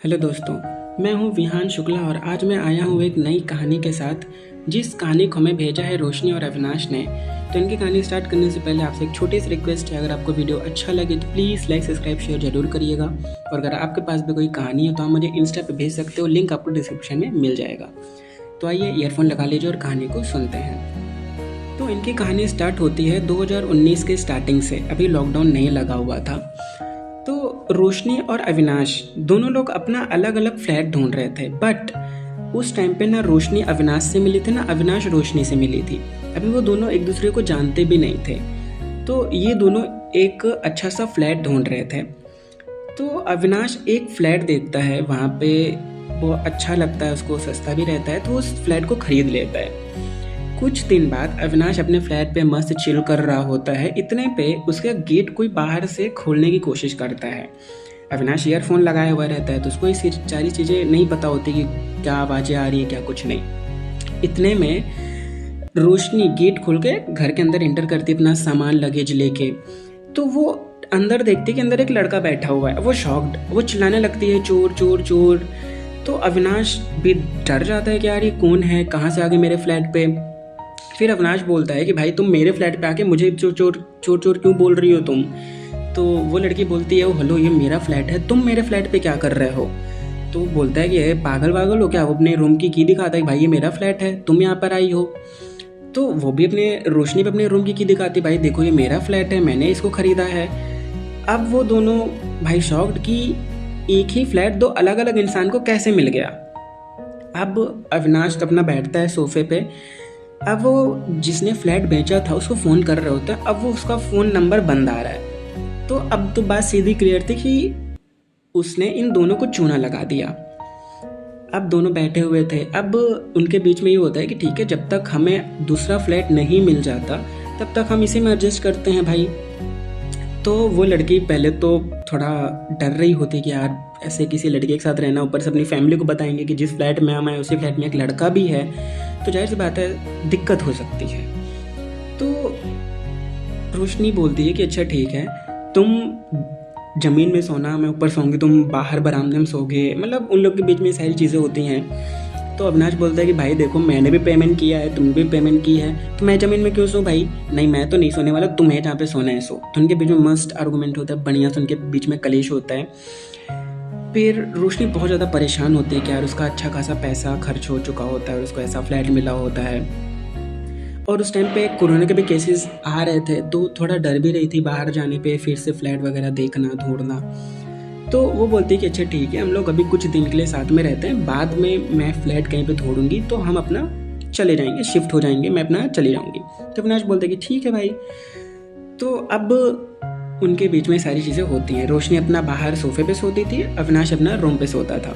Hello दोस्तों, मैं हूं विहान शुक्ला और आज मैं आया हूं एक नई कहानी के साथ। जिस कहानी को हमें भेजा है रोशनी और अविनाश ने। तो इनकी कहानी स्टार्ट करने से पहले आपसे एक छोटी सी रिक्वेस्ट है, अगर आपको वीडियो अच्छा लगे तो प्लीज़ लाइक सब्सक्राइब शेयर जरूर करिएगा। और अगर आपके पास भी कोई कहानी है तो आप मुझे इंस्टा पे भेज सकते हो, लिंक आपको डिस्क्रिप्शन में मिल जाएगा। तो आइए ईयरफोन लगा लीजिए और कहानी को सुनते हैं। तो इनकी कहानी स्टार्ट होती है 2019 के स्टार्टिंग से, अभी लॉकडाउन नहीं लगा हुआ था। तो रोशनी और अविनाश दोनों लोग अपना अलग अलग फ्लैट ढूंढ रहे थे, बट उस टाइम पे ना रोशनी अविनाश से मिली थी ना अविनाश रोशनी से मिली थी। अभी वो दोनों एक दूसरे को जानते भी नहीं थे। तो ये दोनों एक अच्छा सा फ्लैट ढूंढ रहे थे। तो अविनाश एक फ्लैट देखता है, वहाँ पे वो अच्छा लगता है उसको, सस्ता भी रहता है, तो उस फ्लैट को खरीद लेता है। कुछ दिन बाद अविनाश अपने फ्लैट पे मस्त चिल कर रहा होता है, इतने पे उसका गेट कोई बाहर से खोलने की कोशिश करता है। अविनाश ईयरफोन लगाया हुआ रहता है तो उसको ये सारी चीज़ें नहीं पता होती कि क्या आवाज़ें आ रही है क्या कुछ नहीं। इतने में रोशनी गेट खोल के घर के अंदर एंटर करती अपना सामान लगेज लेके। तो वो अंदर देखती कि अंदर एक लड़का बैठा हुआ है। वो शॉक्ड, वो चिल्लाने लगती है चोर चोर चोर। तो अविनाश भी डर जाता है कि यार ये कौन है, कहाँ से आ गए मेरे फ्लैट पे। फिर अविनाश बोलता है कि भाई तुम मेरे फ्लैट पे आके मुझे चोर चोर चोर चोर क्यों बोल रही हो तुम। तो वो लड़की बोलती है, हेलो ये मेरा फ्लैट है, तुम मेरे फ्लैट पे क्या कर रहे हो। तो बोलता है कि ये पागल हो क्या। वो अपने रूम की दिखाता है कि भाई ये मेरा फ्लैट है, तुम यहाँ पर आई हो। तो वो भी रोशनी भी अपने रूम की दिखाती, भाई देखो ये मेरा फ्लैट है, मैंने इसको खरीदा है। अब वो दोनों भाई शॉक्ड कि एक ही फ्लैट दो अलग अलग इंसान को कैसे मिल गया। अब अविनाश अपना बैठता है सोफे पे। अब वो जिसने फ्लैट बेचा था उसको फ़ोन कर रहे होता है, अब वो उसका फ़ोन नंबर बंद आ रहा है। तो अब तो बात सीधी क्लियर थी कि उसने इन दोनों को चूना लगा दिया। अब दोनों बैठे हुए थे। अब उनके बीच में ये होता है कि ठीक है, जब तक हमें दूसरा फ्लैट नहीं मिल जाता तब तक हम इसी में एडजस्ट करते हैं भाई। तो वो लड़की पहले तो थोड़ा डर रही होती कि यार ऐसे किसी लड़के के साथ रहना, ऊपर से अपनी फैमिली को बताएंगे कि जिस फ्लैट में हम आए उसी फ्लैट में एक लड़का भी है, तो जाहिर सी बात है दिक्कत हो सकती है। तो रोशनी बोलती है कि अच्छा ठीक है, तुम ज़मीन में सोना, मैं ऊपर सोऊंगी, तुम बाहर बरामदे में सोगे। मतलब उन लोग के बीच में सारी चीज़ें होती हैं। तो अविनाश बोलता है कि भाई देखो मैंने भी पेमेंट किया है, तुमने भी पेमेंट की है, तो मैं ज़मीन में क्यों सो भाई। नहीं मैं तो नहीं सोने वाला, तुम्हें जहाँ पे सोना है सो। तो उनके बीच में मस्त आर्गूमेंट होता है, बढ़िया से उनके बीच में कलेश होता है। फिर रोशनी बहुत ज़्यादा परेशान होती है कि यार उसका अच्छा खासा पैसा खर्च हो चुका होता है और उसको ऐसा फ्लैट मिला होता है। और उस टाइम पे कोरोना के भी केसेस आ रहे थे, तो थोड़ा डर भी रही थी बाहर जाने पे, फिर से फ्लैट वगैरह देखना ढूंढना। तो वो बोलती है कि अच्छा ठीक है, हम लोग अभी कुछ दिन के लिए साथ में रहते हैं, बाद में मैं फ्लैट कहीं पे ढूंढूंगी तो हम अपना चले जाएंगे, शिफ्ट हो जाएंगे, मैं अपना चली जाऊंगी। तो अविनाश बोलते हैं कि ठीक है भाई। तो अब उनके बीच में सारी चीज़ें होती हैं। रोशनी अपना बाहर सोफे पे सोती थी, अविनाश अपना रूम पे सोता था।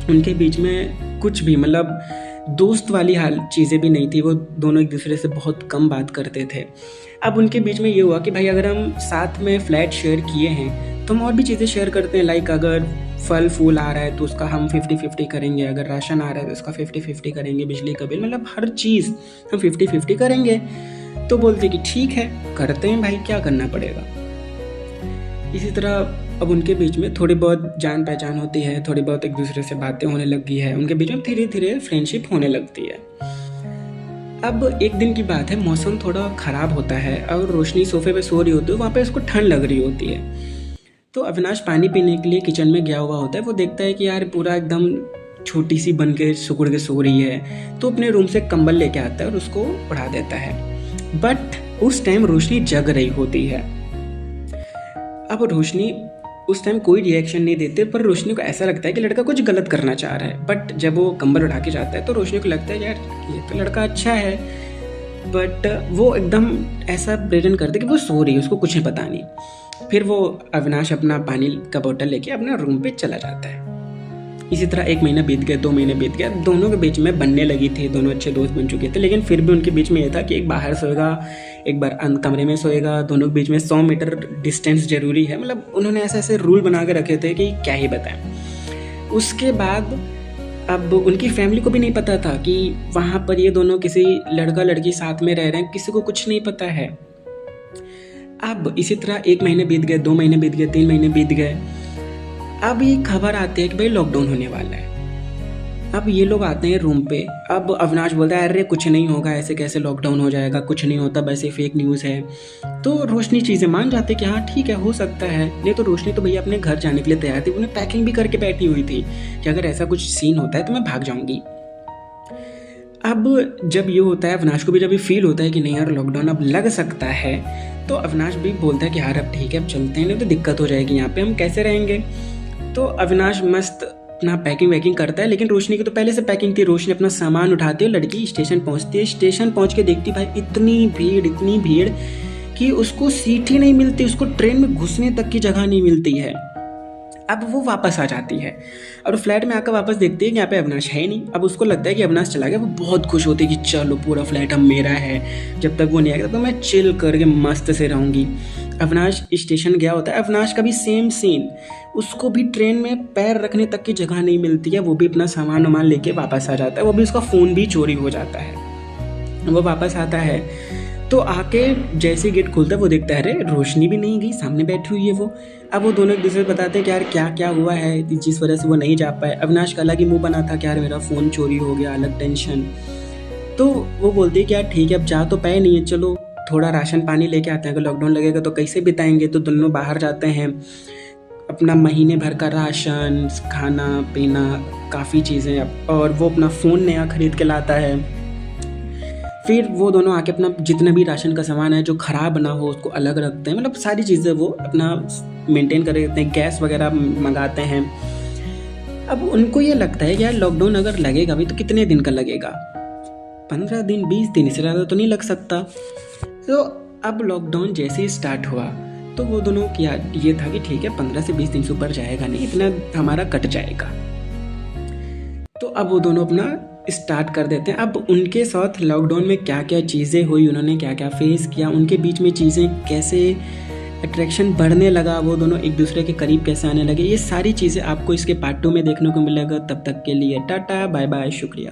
उनके बीच में कुछ भी मतलब दोस्त वाली हाल चीज़ें भी नहीं थी, वो दोनों एक दूसरे से बहुत कम बात करते थे। अब उनके बीच में ये हुआ कि भाई अगर हम साथ में फ्लैट शेयर किए हैं तो हम और भी चीज़ें शेयर करते हैं। लाइक अगर फल फूल आ रहा है तो उसका हम 50-50 करेंगे, अगर राशन आ रहा है तो उसका 50-50 करेंगे, बिजली का बिल, मतलब हर चीज़ हम 50-50 करेंगे। तो बोलते कि ठीक है करते हैं भाई, क्या करना पड़ेगा। इसी तरह अब उनके बीच में थोड़ी बहुत जान पहचान होती है, थोड़ी बहुत एक दूसरे से बातें होने लगी है, उनके बीच में धीरे धीरे फ्रेंडशिप होने लगती है। अब एक दिन की बात है, मौसम थोड़ा ख़राब होता है और रोशनी सोफे पे सो रही होती है, वहाँ पे उसको ठंड लग रही होती है। तो अविनाश पानी पीने के लिए किचन में गया हुआ होता है। वो देखता है कि यार पूरा एकदम छोटी सी बन के सिकुड़ के सो रही है। तो अपने रूम से कंबल लेके आता है और उसको उड़ा देता है। बट उस टाइम रोशनी जग रही होती है। अब रोशनी उस टाइम कोई रिएक्शन नहीं देते, पर रोशनी को ऐसा लगता है कि लड़का कुछ गलत करना चाह रहा है। बट जब वो कंबल उठा के जाता है तो रोशनी को लगता है यार ये तो लड़का अच्छा है। बट वो एकदम ऐसा प्रेजेंट करते कि वो सो रही है, उसको कुछ नहीं पता नहीं। फिर वो अविनाश अपना पानी का बोतल लेके अपना रूम पे चला जाता है। इसी तरह 1 महीना बीत गया, 2 महीने बीत गया, दोनों के बीच में बनने लगी थी, दोनों अच्छे दोस्त बन चुके थे। लेकिन फिर भी उनके बीच में ये था कि एक बाहर सोएगा, एक बार कमरे में सोएगा, दोनों के बीच में 100 मीटर डिस्टेंस जरूरी है। मतलब उन्होंने ऐसे ऐसे रूल बना के रखे थे कि क्या ही बताएं। उसके बाद अब उनकी फैमिली को भी नहीं पता था कि वहाँ पर ये दोनों किसी लड़का लड़की साथ में रह रहे हैं, किसी को कुछ नहीं पता है। अब इसी तरह 1 महीने बीत गए, 2 महीने बीत गए, 3 महीने बीत गए। अब ये खबर आती है कि भाई लॉकडाउन होने वाला है। अब ये लोग आते हैं रूम पे। अब अविनाश बोलता है अरे कुछ नहीं होगा, ऐसे कैसे लॉकडाउन हो जाएगा, कुछ नहीं होता, बस ये फेक न्यूज़ है। तो रोशनी चीज़ें मान जाते कि हाँ ठीक है, हो सकता है। नहीं तो रोशनी तो भैया अपने घर जाने के लिए तैयार थी, उन्हें पैकिंग भी करके बैठी हुई थी कि अगर ऐसा कुछ सीन होता है तो मैं भाग जाऊंगी। अब जब ये होता है, अविनाश को भी जब ये फील होता है कि नहीं यार लॉकडाउन अब लग सकता है, तो अविनाश भी बोलता है कि यार अब ठीक है, अब चलते हैं, नहीं तो दिक्कत हो जाएगी, यहाँ पे हम कैसे रहेंगे। तो अविनाश मस्त अपना पैकिंग वैकिंग करता है, लेकिन रोशनी की तो पहले से पैकिंग थी। रोशनी अपना सामान उठाती है, लड़की स्टेशन पहुंचती है। स्टेशन पहुंच के देखती भाई इतनी भीड़ कि उसको सीट ही नहीं मिलती, उसको ट्रेन में घुसने तक की जगह नहीं मिलती है। अब वो वापस आ जाती है और फ्लैट में आकर वापस देखती है कि यहाँ पे अविनाश है ही नहीं। अब उसको लगता है कि अविनाश चला गया। वो बहुत खुश होती है कि चलो पूरा फ्लैट अब मेरा है, जब तक वो नहीं आएगा तो मैं चिल करके मस्त से रहूँगी। अविनाश स्टेशन गया होता है। अविनाश का भी सेम सीन, उसको भी ट्रेन में पैर रखने तक की जगह नहीं मिलती है। वो भी अपना सामान वामान लेके वापस आ जाता है। वो भी उसका फ़ोन भी चोरी हो जाता है। वो वापस आता है तो आके जैसे गेट खोलता है वो देखता है अरे रोशनी भी नहीं गई, सामने बैठी हुई है वो। अब वो दोनों एक दूसरे को बताते हैं कि यार क्या क्या हुआ है जिस वजह से वो नहीं जा पाए। अविनाश का अलग ही मुंह बना था कि यार मेरा फ़ोन चोरी हो गया, अलग टेंशन। तो वो बोलती है कि यार ठीक है, अब जा तो पाए नहीं है, चलो थोड़ा राशन पानी लेके आते हैं, अगर लॉकडाउन लगेगा तो कैसे बिताएंगे। तो दोनों बाहर जाते हैं, अपना महीने भर का राशन, खाना पीना, काफ़ी चीज़ें, और वो अपना फ़ोन नया खरीद के लाता है। फिर वो दोनों आके अपना जितना भी राशन का सामान है जो ख़राब ना हो उसको अलग रखते हैं, मतलब सारी चीज़ें वो अपना मेंटेन कर रखते हैं। गैस वगैरह मंगाते हैं। अब उनको ये लगता है कि यार लॉकडाउन अगर लगेगा भी तो कितने दिन का लगेगा, 15 दिन 20 दिन, इससे ज़्यादा तो नहीं लग सकता। तो अब लॉकडाउन जैसे ही स्टार्ट हुआ तो वो दोनों की ये था कि ठीक है 15 से 20 दिन से ऊपर जाएगा नहीं, इतना हमारा कट जाएगा। तो अब वो दोनों अपना स्टार्ट कर देते हैं। अब उनके साथ लॉकडाउन में क्या क्या चीज़ें हुई, उन्होंने क्या क्या फेस किया, उनके बीच में चीज़ें कैसे, अट्रैक्शन बढ़ने लगा, वो दोनों एक दूसरे के करीब कैसे आने लगे, ये सारी चीज़ें आपको इसके पार्ट 2 में देखने को मिलेगा। तब तक के लिए टाटा बाय बाय, शुक्रिया।